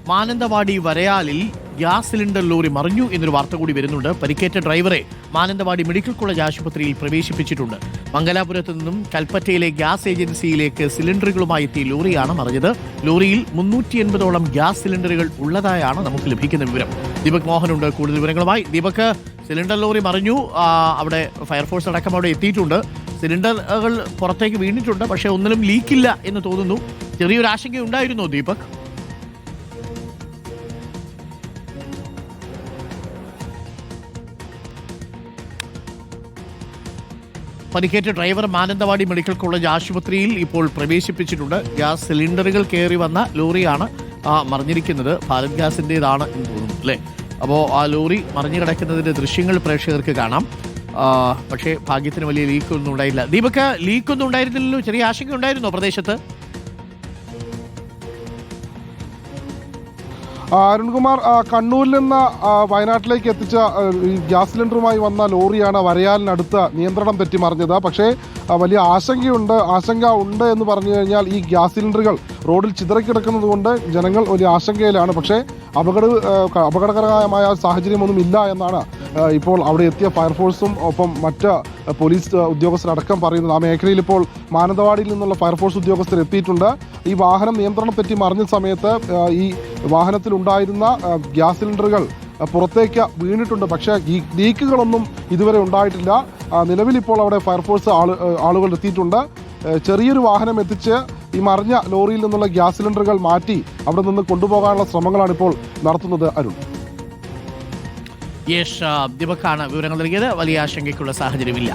Mananthavady വരയാലിൽ gas cylinder lorry മറിഞ്ഞു എന്നൊരു വാർത്ത കൂടി വരുന്നുണ്ട്. പരിക്കേറ്റ ഡ്രൈവറെ മാനന്തവാടി മെഡിക്കൽ കോളേജ് ആശുപത്രിയിൽ പ്രവേശിപ്പിച്ചിട്ടുണ്ട്. മംഗലാപുരത്ത് നിന്നും കൽപ്പറ്റയിലെ ഗ്യാസ് ഏജൻസിയിലേക്ക് സിലിണ്ടറുകളുമായി എത്തിയ ലോറിയാണ് മറിഞ്ഞത്. ലോറിയിൽ 380ഓളം ഗ്യാസ് സിലിണ്ടറുകൾ ഉള്ളതായാണ് നമുക്ക് ലഭിക്കുന്ന വിവരം. ദീപക് മോഹനുണ്ട് കൂടുതൽ വിവരങ്ങളുമായി. ദീപക്, സിലിണ്ടർ ലോറി മറിഞ്ഞു, അവിടെ ഫയർഫോഴ്സ് അടക്കം അവിടെ എത്തിയിട്ടുണ്ട്. സിലിണ്ടറുകൾ പുറത്തേക്ക് വീണിട്ടുണ്ട്, പക്ഷേ ഒന്നിലും ലീക്കില്ല എന്ന് തോന്നുന്നു. ചെറിയൊരു ആശങ്കയുണ്ടായിരുന്നോ ദീപക്? പരിക്കേറ്റ ഡ്രൈവർ മാനന്തവാടി മെഡിക്കൽ കോളേജ് ആശുപത്രിയിൽ ഇപ്പോൾ പ്രവേശിപ്പിച്ചിട്ടുണ്ട്. ഗ്യാസ് സിലിണ്ടറുകൾ കയറി വന്ന ലോറിയാണ് മറിഞ്ഞിരിക്കുന്നത്. ഭാരത് ഗ്യാസിൻ്റെതാണ് എന്ന് തോന്നുന്നു അല്ലേ? അപ്പോൾ ആ ലോറി മറിഞ്ഞു കിടക്കുന്നതിൻ്റെ ദൃശ്യങ്ങൾ പ്രേക്ഷകർക്ക് കാണാം. പക്ഷേ ഭാഗ്യത്തിന് വലിയ ലീക്കൊന്നും ഉണ്ടായില്ല. ദീപക്, ലീക്കൊന്നും ഉണ്ടായിരുന്നില്ലല്ലോ? ചെറിയ ആശങ്ക ഉണ്ടായിരുന്നോ പ്രദേശത്ത്? അരുൺകുമാർ, കണ്ണൂരിൽ നിന്ന് വയനാട്ടിലേക്ക് എത്തിച്ച ഗ്യാസ് സിലിണ്ടറുമായി വന്ന ലോറിയാണ് വരയാലിനടുത്ത് നിയന്ത്രണം തെറ്റി മറിഞ്ഞത്. പക്ഷേ വലിയ ആശങ്ക ഉണ്ട് എന്ന് പറഞ്ഞു കഴിഞ്ഞാൽ ഈ ഗ്യാസ് സിലിണ്ടറുകൾ റോഡിൽ ചിതറിക്കിടക്കുന്നത് കൊണ്ട് ജനങ്ങൾ വലിയ ആശങ്കയിലാണ്. പക്ഷേ അപകടകരമായ സാഹചര്യമൊന്നും ഇല്ല എന്നാണ് ഇപ്പോൾ അവിടെ എത്തിയ ഫയർഫോഴ്സും ഒപ്പം മറ്റ് പോലീസ് ഉദ്യോഗസ്ഥരടക്കം പറയുന്നത്. ആ മേഖലയിൽ ഇപ്പോൾ മാനന്തവാടിയിൽ നിന്നുള്ള ഫയർഫോഴ്സ് ഉദ്യോഗസ്ഥർ എത്തിയിട്ടുണ്ട്. ഈ വാഹനം നിയന്ത്രണം തെറ്റി മറിഞ്ഞ സമയത്ത് ഈ വാഹനത്തിലുണ്ടായിരുന്ന ഗ്യാസ് സിലിണ്ടറുകൾ പുറത്തേക്ക് വീണിട്ടുണ്ട്. പക്ഷേ ഈ ലീക്കുകളൊന്നും ഇതുവരെ ഉണ്ടായിട്ടില്ല. നിലവിൽ ഇപ്പോൾ അവിടെ ഫയർഫോഴ്സ് ആളുകൾ എത്തിയിട്ടുണ്ട്. ചെറിയൊരു വാഹനം എത്തിച്ച് ഈ മറിഞ്ഞ ലോറിയിൽ നിന്നുള്ള ഗ്യാസ് സിലിണ്ടറുകൾ മാറ്റി അവിടെ നിന്ന് കൊണ്ടുപോകാനുള്ള ശ്രമങ്ങളാണ് ഇപ്പോൾ നടത്തുന്നത്. അരുൺ, യേശ്, ദീപക്കാണ് വിവരങ്ങൾ നൽകിയത്. വലിയ ആശങ്കയ്ക്കുള്ള സാഹചര്യമില്ല.